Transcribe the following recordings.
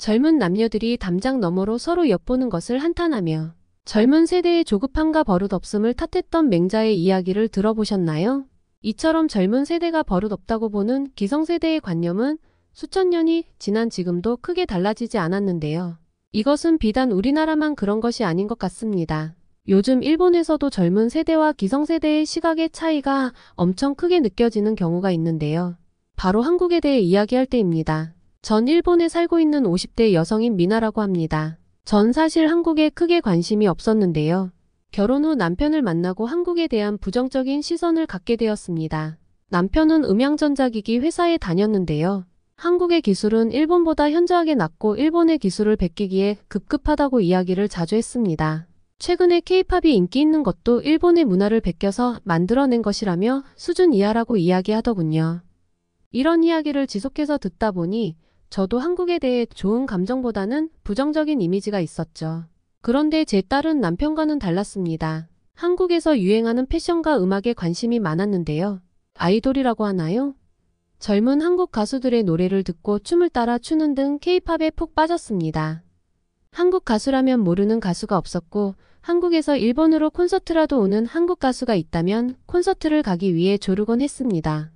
젊은 남녀들이 담장 너머로 서로 엿보는 것을 한탄하며 젊은 세대의 조급함과 버릇없음을 탓했던 맹자의 이야기를 들어보셨나요? 이처럼 젊은 세대가 버릇없다고 보는 기성세대의 관념은 수천 년이 지난 지금도 크게 달라지지 않았는데요. 이것은 비단 우리나라만 그런 것이 아닌 것 같습니다. 요즘 일본에서도 젊은 세대와 기성세대의 시각의 차이가 엄청 크게 느껴지는 경우가 있는데요. 바로 한국에 대해 이야기할 때입니다. 전 일본에 살고 있는 50대 여성인 미나라고 합니다. 전 사실 한국에 크게 관심이 없었는데요. 결혼 후 남편을 만나고 한국에 대한 부정적인 시선을 갖게 되었습니다. 남편은 음향전자기기 회사에 다녔는데요. 한국의 기술은 일본보다 현저하게 낮고 일본의 기술을 베끼기에 급급하다고 이야기를 자주 했습니다. 최근에 케이팝이 인기 있는 것도 일본의 문화를 베껴서 만들어낸 것이라며 수준 이하라고 이야기하더군요. 이런 이야기를 지속해서 듣다 보니 저도 한국에 대해 좋은 감정보다는 부정적인 이미지가 있었죠. 그런데 제 딸은 남편과는 달랐습니다. 한국에서 유행하는 패션과 음악에 관심이 많았는데요. 아이돌이라고 하나요? 젊은 한국 가수들의 노래를 듣고 춤을 따라 추는 등 케이팝에 푹 빠졌습니다. 한국 가수라면 모르는 가수가 없었고 한국에서 일본으로 콘서트라도 오는 한국 가수가 있다면 콘서트를 가기 위해 조르곤 했습니다.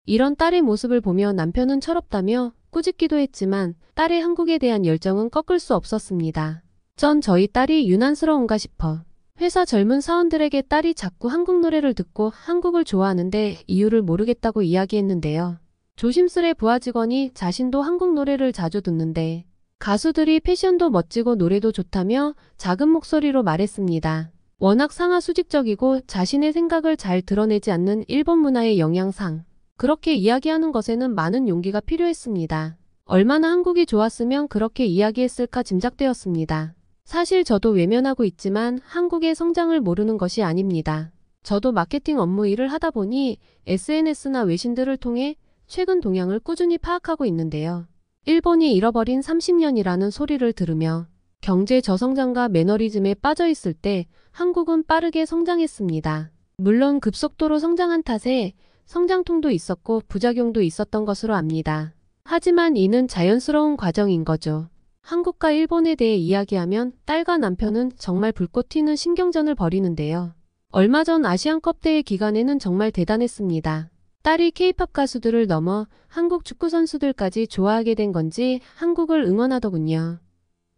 이런 딸의 모습을 보며 남편은 철없다며 꾸짖기도 했지만 딸의 한국에 대한 열정은 꺾을 수 없었습니다. 전 저희 딸이 유난스러운가 싶어 회사 젊은 사원들에게 딸이 자꾸 한국 노래를 듣고 한국을 좋아하는데 이유를 모르겠다고 이야기했는데요. 조심스레 부하 직원이 자신도 한국 노래를 자주 듣는데 가수들이 패션도 멋지고 노래도 좋다며 작은 목소리로 말했습니다. 워낙 상하수직적이고 자신의 생각을 잘 드러내지 않는 일본 문화의 영향상 그렇게 이야기하는 것에는 많은 용기가 필요했습니다. 얼마나 한국이 좋았으면 그렇게 이야기했을까 짐작되었습니다. 사실 저도 외면하고 있지만 한국의 성장을 모르는 것이 아닙니다. 저도 마케팅 업무 일을 하다 보니 SNS나 외신들을 통해 최근 동향을 꾸준히 파악하고 있는데요. 일본이 잃어버린 30년이라는 소리를 들으며 경제 저성장과 매너리즘에 빠져 있을 때 한국은 빠르게 성장했습니다. 물론 급속도로 성장한 탓에 성장통도 있었고 부작용도 있었던 것으로 압니다. 하지만 이는 자연스러운 과정인 거죠. 한국과 일본에 대해 이야기하면 딸과 남편은 정말 불꽃 튀는 신경전을 벌이는데요. 얼마 전 아시안컵 대회 기간에는 정말 대단했습니다. 딸이 케이팝 가수들을 넘어 한국 축구 선수들까지 좋아하게 된 건지 한국을 응원하더군요.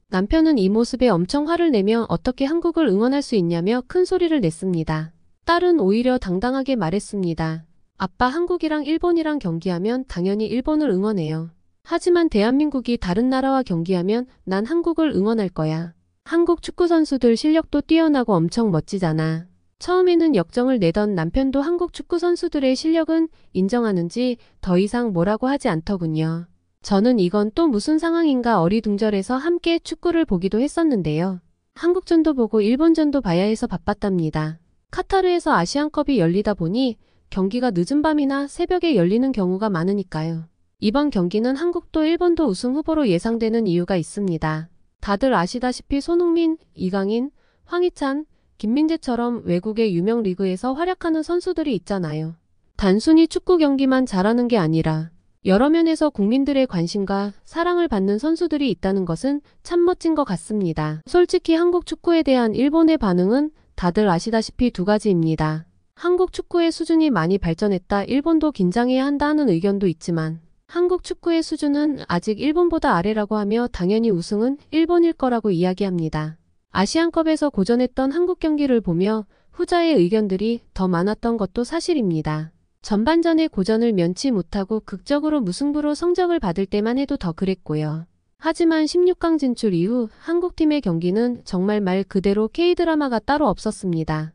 남편은 이 모습에 엄청 화를 내며 어떻게 한국을 응원할 수 있냐며 큰 소리를 냈습니다. 딸은 오히려 당당하게 말했습니다. 아빠, 한국이랑 일본이랑 경기하면 당연히 일본을 응원해요. 하지만 대한민국이 다른 나라와 경기하면 난 한국을 응원할 거야. 한국 축구 선수들 실력도 뛰어나고 엄청 멋지잖아. 처음에는 역정을 내던 남편도 한국 축구 선수들의 실력은 인정하는지 더 이상 뭐라고 하지 않더군요. 저는 이건 또 무슨 상황인가 어리둥절해서 함께 축구를 보기도 했었는데요. 한국전도 보고 일본전도 봐야 해서 바빴답니다. 카타르에서 아시안컵이 열리다 보니 경기가 늦은 밤이나 새벽에 열리는 경우가 많으니까요. 이번 경기는 한국도 일본도 우승 후보로 예상되는 이유가 있습니다. 다들 아시다시피 손흥민, 이강인, 황희찬, 김민재처럼 외국의 유명 리그에서 활약하는 선수들이 있잖아요. 단순히 축구 경기만 잘하는 게 아니라 여러 면에서 국민들의 관심과 사랑을 받는 선수들이 있다는 것은 참 멋진 것 같습니다. 솔직히 한국 축구에 대한 일본의 반응은 다들 아시다시피 두 가지입니다. 한국 축구의 수준이 많이 발전했다, 일본도 긴장해야 한다 하는 의견도 있지만 한국 축구의 수준은 아직 일본보다 아래라고 하며 당연히 우승은 일본일 거라고 이야기합니다. 아시안컵에서 고전했던 한국 경기를 보며 후자의 의견들이 더 많았던 것도 사실입니다. 전반전에 고전을 면치 못하고 극적으로 무승부로 성적을 받을 때만 해도 더 그랬고요. 하지만 16강 진출 이후 한국팀의 경기는 정말 말 그대로 K드라마가 따로 없었습니다.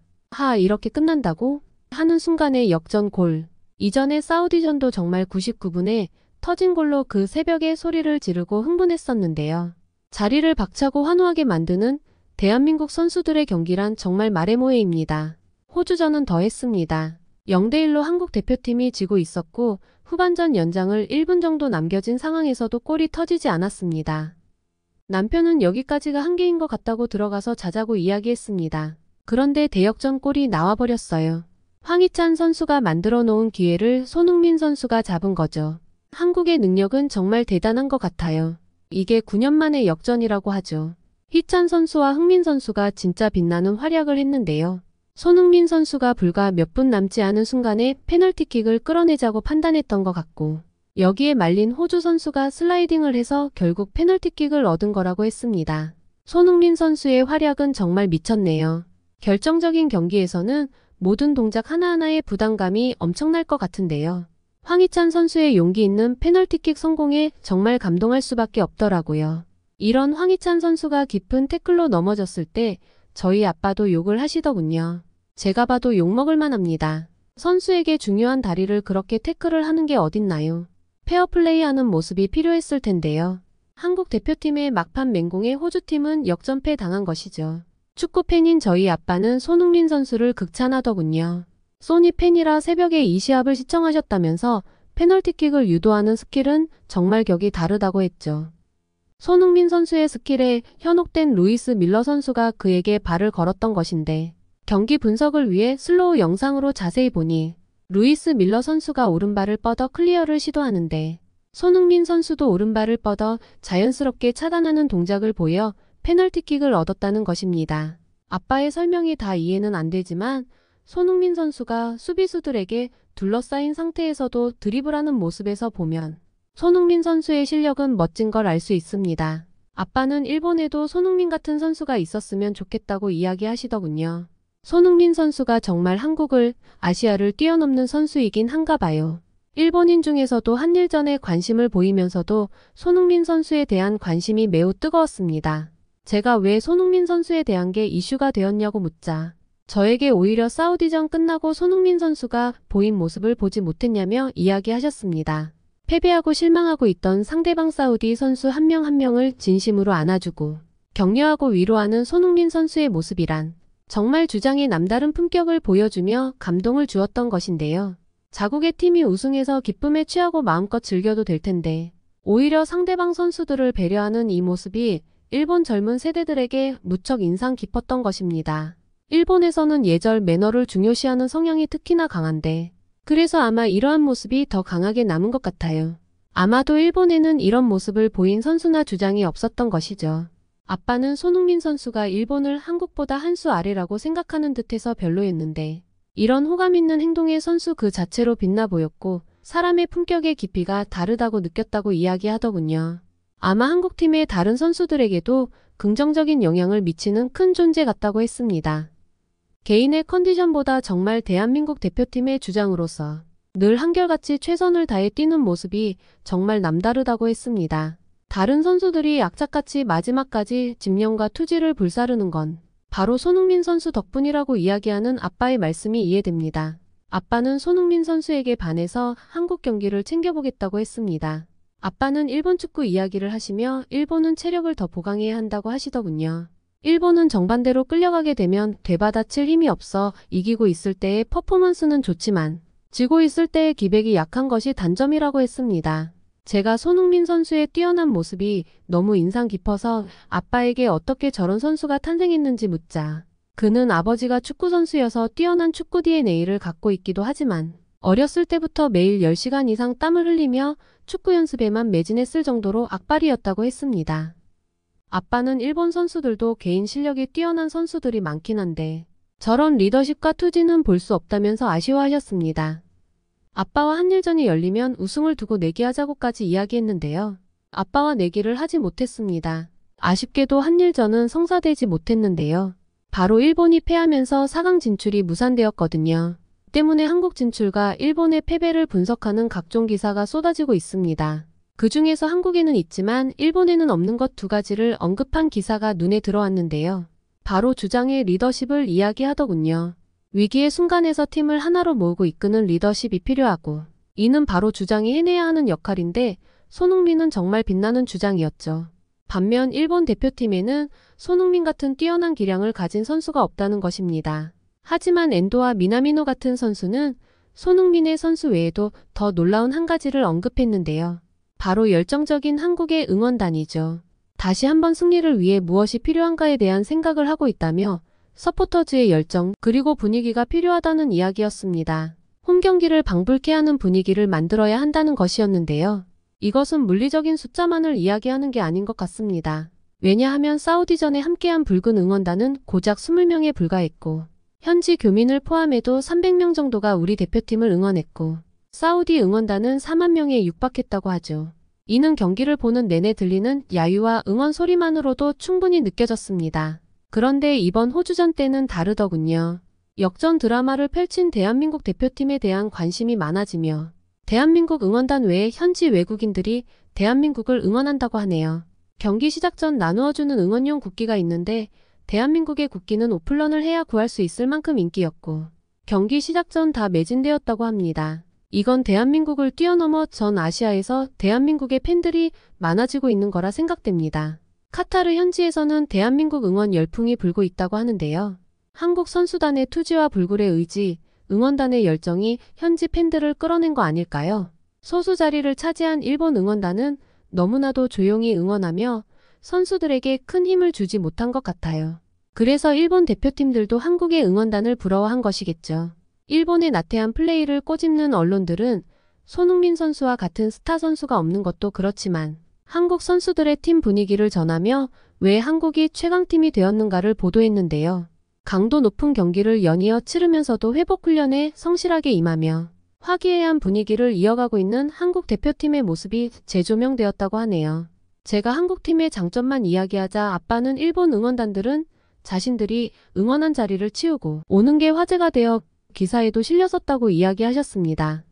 이렇게 끝난다고? 하는 순간의 역전 골. 이전에 사우디전도 정말 99분에 터진 골로 그 새벽에 소리를 지르고 흥분했었는데요. 자리를 박차고 환호하게 만드는 대한민국 선수들의 경기란 정말 말의 모해입니다. 호주전은 더 했습니다. 0대1로 한국 대표팀이 지고 있었고 후반전 연장을 1분 정도 남겨진 상황에서도 골이 터지지 않았습니다. 남편은 여기까지가 한계인 것 같다고 들어가서 자자고 이야기했습니다. 그런데 대역전 골이 나와버렸어요. 황희찬 선수가 만들어 놓은 기회를 손흥민 선수가 잡은 거죠. 한국의 능력은 정말 대단한 것 같아요. 이게 9년 만의 역전이라고 하죠. 희찬 선수와 흥민 선수가 진짜 빛나는 활약을 했는데요. 손흥민 선수가 불과 몇 분 남지 않은 순간에 페널티킥을 끌어내자고 판단했던 것 같고, 여기에 말린 호주 선수가 슬라이딩을 해서 결국 페널티킥을 얻은 거라고 했습니다. 손흥민 선수의 활약은 정말 미쳤네요. 결정적인 경기에서는 모든 동작 하나하나의 부담감이 엄청날 것 같은데요. 황희찬 선수의 용기 있는 페널티킥 성공에 정말 감동할 수밖에 없더라고요. 이런 황희찬 선수가 깊은 태클로 넘어졌을 때 저희 아빠도 욕을 하시더군요. 제가 봐도 욕먹을 만합니다. 선수에게 중요한 다리를 그렇게 태클을 하는 게 어딨나요? 페어플레이하는 모습이 필요했을 텐데요. 한국 대표팀의 막판 맹공에 호주팀은 역전패 당한 것이죠. 축구팬인 저희 아빠는 손흥민 선수를 극찬하더군요. 소니 팬이라 새벽에 이 시합을 시청하셨다면서 페널티킥을 유도하는 스킬은 정말 격이 다르다고 했죠. 손흥민 선수의 스킬에 현혹된 루이스 밀러 선수가 그에게 발을 걸었던 것인데, 경기 분석을 위해 슬로우 영상으로 자세히 보니 루이스 밀러 선수가 오른발을 뻗어 클리어를 시도하는데, 손흥민 선수도 오른발을 뻗어 자연스럽게 차단하는 동작을 보여 페널티킥을 얻었다는 것입니다. 아빠의 설명이 다 이해는 안 되지만 손흥민 선수가 수비수들에게 둘러싸인 상태에서도 드리블하는 모습에서 보면 손흥민 선수의 실력은 멋진 걸 알 수 있습니다. 아빠는 일본에도 손흥민 같은 선수가 있었으면 좋겠다고 이야기하시더군요. 손흥민 선수가 정말 한국을, 아시아를 뛰어넘는 선수이긴 한가 봐요. 일본인 중에서도 한일전에 관심을 보이면서도 손흥민 선수에 대한 관심이 매우 뜨거웠습니다. 제가 왜 손흥민 선수에 대한 게 이슈가 되었냐고 묻자, 저에게 오히려 사우디전 끝나고 손흥민 선수가 보인 모습을 보지 못했냐며 이야기하셨습니다. 패배하고 실망하고 있던 상대방 사우디 선수 한 명 한 명을 진심으로 안아주고 격려하고 위로하는 손흥민 선수의 모습이란 정말 주장의 남다른 품격을 보여주며 감동을 주었던 것인데요. 자국의 팀이 우승해서 기쁨에 취하고 마음껏 즐겨도 될 텐데 오히려 상대방 선수들을 배려하는 이 모습이 일본 젊은 세대들에게 무척 인상 깊었던 것입니다. 일본에서는 예절 매너를 중요시하는 성향이 특히나 강한데 그래서 아마 이러한 모습이 더 강하게 남은 것 같아요. 아마도 일본에는 이런 모습을 보인 선수나 주장이 없었던 것이죠. 아빠는 손흥민 선수가 일본을 한국보다 한 수 아래라고 생각하는 듯해서 별로였는데 이런 호감 있는 행동의 선수 그 자체로 빛나 보였고 사람의 품격의 깊이가 다르다고 느꼈다고 이야기하더군요. 아마 한국팀의 다른 선수들에게도 긍정적인 영향을 미치는 큰 존재 같다고 했습니다. 개인의 컨디션보다 정말 대한민국 대표팀의 주장으로서 늘 한결같이 최선을 다해 뛰는 모습이 정말 남다르다고 했습니다. 다른 선수들이 악착같이 마지막까지 집념과 투지를 불사르는 건 바로 손흥민 선수 덕분이라고 이야기하는 아빠의 말씀이 이해됩니다. 아빠는 손흥민 선수에게 반해서 한국 경기를 챙겨보겠다고 했습니다. 아빠는 일본 축구 이야기를 하시며 일본은 체력을 더 보강해야 한다고 하시더군요. 일본은 정반대로 끌려가게 되면 되받아칠 힘이 없어 이기고 있을 때의 퍼포먼스는 좋지만 지고 있을 때의 기백이 약한 것이 단점이라고 했습니다. 제가 손흥민 선수의 뛰어난 모습이 너무 인상 깊어서 아빠에게 어떻게 저런 선수가 탄생했는지 묻자 그는 아버지가 축구 선수여서 뛰어난 축구 DNA를 갖고 있기도 하지만 어렸을 때부터 매일 10시간 이상 땀을 흘리며 축구 연습에만 매진했을 정도로 악발이었다고 했습니다. 아빠는 일본 선수들도 개인 실력이 뛰어난 선수들이 많긴 한데 저런 리더십과 투지는 볼 수 없다면서 아쉬워하셨습니다. 아빠와 한일전이 열리면 우승을 두고 내기하자고까지 이야기했는데요. 아빠와 내기를 하지 못했습니다. 아쉽게도 한일전은 성사되지 못했는데요. 바로 일본이 패하면서 4강 진출이 무산되었거든요. 때문에 한국 진출과 일본의 패배를 분석하는 각종 기사가 쏟아지고 있습니다. 그 중에서 한국에는 있지만 일본에는 없는 것 두 가지를 언급한 기사가 눈에 들어왔는데요. 바로 주장의 리더십을 이야기하더군요. 위기의 순간에서 팀을 하나로 모으고 이끄는 리더십이 필요하고 이는 바로 주장이 해내야 하는 역할인데 손흥민은 정말 빛나는 주장이었죠. 반면 일본 대표팀에는 손흥민 같은 뛰어난 기량을 가진 선수가 없다는 것입니다. 하지만 엔도와 미나미노 같은 선수는 손흥민의 선수 외에도 더 놀라운 한 가지를 언급했는데요. 바로 열정적인 한국의 응원단이죠. 다시 한번 승리를 위해 무엇이 필요한가에 대한 생각을 하고 있다며 서포터즈의 열정 그리고 분위기가 필요하다는 이야기였습니다. 홈 경기를 방불케 하는 분위기를 만들어야 한다는 것이었는데요. 이것은 물리적인 숫자만을 이야기하는 게 아닌 것 같습니다. 왜냐하면 사우디전에 함께한 붉은 응원단은 고작 20명에 불과했고 현지 교민을 포함해도 300명 정도가 우리 대표팀을 응원했고 사우디 응원단은 4만 명에 육박했다고 하죠. 이는 경기를 보는 내내 들리는 야유와 응원 소리만으로도 충분히 느껴졌습니다. 그런데 이번 호주전 때는 다르더군요. 역전 드라마를 펼친 대한민국 대표팀에 대한 관심이 많아지며 대한민국 응원단 외에 현지 외국인들이 대한민국을 응원한다고 하네요. 경기 시작 전 나누어주는 응원용 국기가 있는데 대한민국의 국기는 오플런을 해야 구할 수 있을 만큼 인기였고 경기 시작 전 다 매진되었다고 합니다. 이건 대한민국을 뛰어넘어 전 아시아에서 대한민국의 팬들이 많아지고 있는 거라 생각됩니다. 카타르 현지에서는 대한민국 응원 열풍이 불고 있다고 하는데요. 한국 선수단의 투지와 불굴의 의지, 응원단의 열정이 현지 팬들을 끌어낸 거 아닐까요? 소수 자리를 차지한 일본 응원단은 너무나도 조용히 응원하며 선수들에게 큰 힘을 주지 못한 것 같아요. 그래서 일본 대표팀들도 한국의 응원단을 부러워한 것이겠죠. 일본의 나태한 플레이를 꼬집는 언론들은 손흥민 선수와 같은 스타 선수가 없는 것도 그렇지만 한국 선수들의 팀 분위기를 전하며 왜 한국이 최강팀이 되었는가를 보도했는데요. 강도 높은 경기를 연이어 치르면서도 회복 훈련에 성실하게 임하며 화기애애한 분위기를 이어가고 있는 한국 대표팀의 모습이 재조명되었다고 하네요. 제가 한국팀의 장점만 이야기하자 아빠는 일본 응원단들은 자신들이 응원한 자리를 치우고 오는 게 화제가 되어 기사에도 실렸었다고 이야기하셨습니다.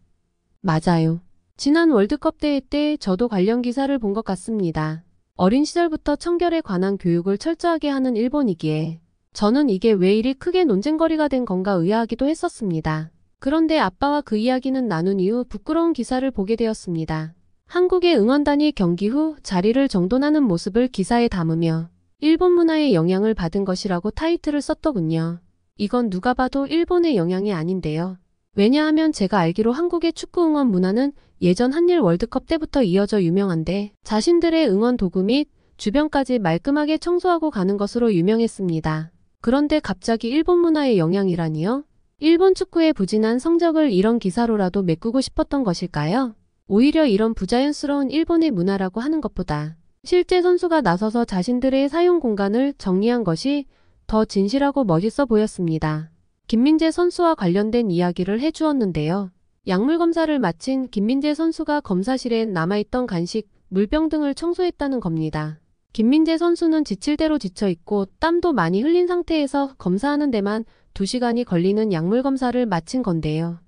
맞아요. 지난 월드컵 대회 때 저도 관련 기사를 본 것 같습니다. 어린 시절부터 청결에 관한 교육을 철저하게 하는 일본이기에 저는 이게 왜 이리 크게 논쟁거리가 된 건가 의아하기도 했었습니다. 그런데 아빠와 그 이야기는 나눈 이후 부끄러운 기사를 보게 되었습니다. 한국의 응원단이 경기 후 자리를 정돈하는 모습을 기사에 담으며 일본 문화의 영향을 받은 것이라고 타이틀을 썼더군요. 이건 누가 봐도 일본의 영향이 아닌데요. 왜냐하면 제가 알기로 한국의 축구 응원 문화는 예전 한일 월드컵 때부터 이어져 유명한데 자신들의 응원 도구 및 주변까지 말끔하게 청소하고 가는 것으로 유명했습니다. 그런데 갑자기 일본 문화의 영향이라니요? 일본 축구의 부진한 성적을 이런 기사로라도 메꾸고 싶었던 것일까요? 오히려 이런 부자연스러운 일본의 문화라고 하는 것보다 실제 선수가 나서서 자신들의 사용 공간을 정리한 것이 더 진실하고 멋있어 보였습니다. 김민재 선수와 관련된 이야기를 해주었는데요. 약물 검사를 마친 김민재 선수가 검사실에 남아있던 간식, 물병 등을 청소했다는 겁니다. 김민재 선수는 지칠 대로 지쳐있고 땀도 많이 흘린 상태에서 검사하는 데만 2시간이 걸리는 약물 검사를 마친 건데요.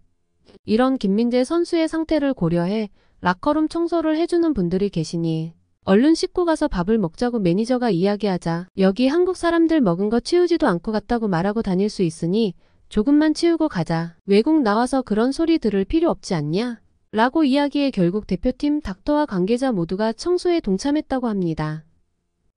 이런 김민재 선수의 상태를 고려해 라커룸 청소를 해주는 분들이 계시니 얼른 씻고 가서 밥을 먹자고 매니저가 이야기하자 여기 한국 사람들 먹은 거 치우지도 않고 갔다고 말하고 다닐 수 있으니 조금만 치우고 가자. 외국 나와서 그런 소리 들을 필요 없지 않냐? 라고 이야기해 결국 대표팀 닥터와 관계자 모두가 청소에 동참했다고 합니다.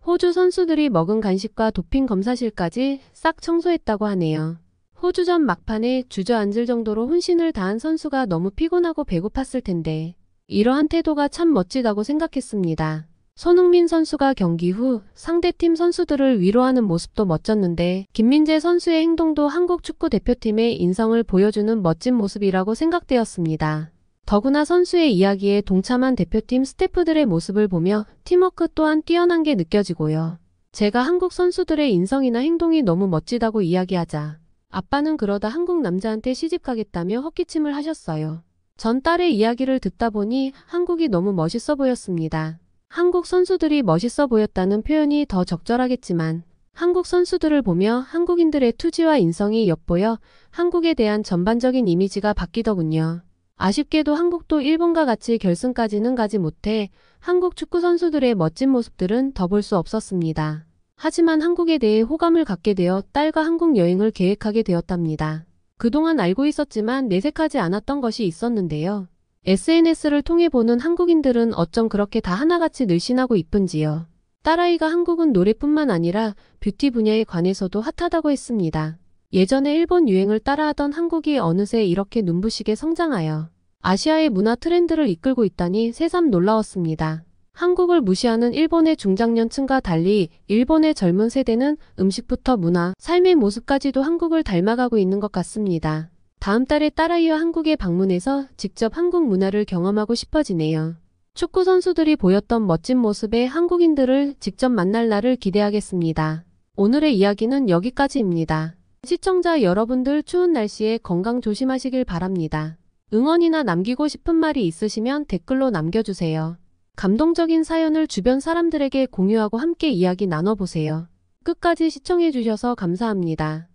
호주 선수들이 먹은 간식과 도핑 검사실까지 싹 청소했다고 하네요. 호주전 막판에 주저앉을 정도로 혼신을 다한 선수가 너무 피곤하고 배고팠을 텐데 이러한 태도가 참 멋지다고 생각했습니다. 손흥민 선수가 경기 후 상대팀 선수들을 위로하는 모습도 멋졌는데 김민재 선수의 행동도 한국 축구 대표팀의 인성을 보여주는 멋진 모습이라고 생각되었습니다. 더구나 선수의 이야기에 동참한 대표팀 스태프들의 모습을 보며 팀워크 또한 뛰어난 게 느껴지고요. 제가 한국 선수들의 인성이나 행동이 너무 멋지다고 이야기하자 아빠는 그러다 한국 남자한테 시집 가겠다며 헛기침을 하셨어요. 전 딸의 이야기를 듣다 보니 한국이 너무 멋있어 보였습니다. 한국 선수들이 멋있어 보였다는 표현이 더 적절하겠지만 한국 선수들을 보며 한국인들의 투지와 인성이 엿보여 한국에 대한 전반적인 이미지가 바뀌더군요. 아쉽게도 한국도 일본과 같이 결승까지는 가지 못해 한국 축구 선수들의 멋진 모습들은 더 볼 수 없었습니다. 하지만 한국에 대해 호감을 갖게 되어 딸과 한국 여행을 계획하게 되었답니다. 그동안 알고 있었지만 내색하지 않았던 것이 있었는데요. SNS를 통해 보는 한국인들은 어쩜 그렇게 다 하나같이 늘씬하고 이쁜지요. 딸아이가 한국은 노래뿐만 아니라 뷰티 분야에 관해서도 핫하다고 했습니다. 예전에 일본 유행을 따라하던 한국이 어느새 이렇게 눈부시게 성장하여 아시아의 문화 트렌드를 이끌고 있다니 새삼 놀라웠습니다. 한국을 무시하는 일본의 중장년층과 달리 일본의 젊은 세대는 음식부터 문화, 삶의 모습까지도 한국을 닮아가고 있는 것 같습니다. 다음 달에 딸아이와 한국에 방문해서 직접 한국 문화를 경험하고 싶어지네요. 축구 선수들이 보였던 멋진 모습의 한국인들을 직접 만날 날을 기대하겠습니다. 오늘의 이야기는 여기까지입니다. 시청자 여러분들 추운 날씨에 건강 조심하시길 바랍니다. 응원이나 남기고 싶은 말이 있으시면 댓글로 남겨주세요. 감동적인 사연을 주변 사람들에게 공유하고 함께 이야기 나눠보세요. 끝까지 시청해주셔서 감사합니다.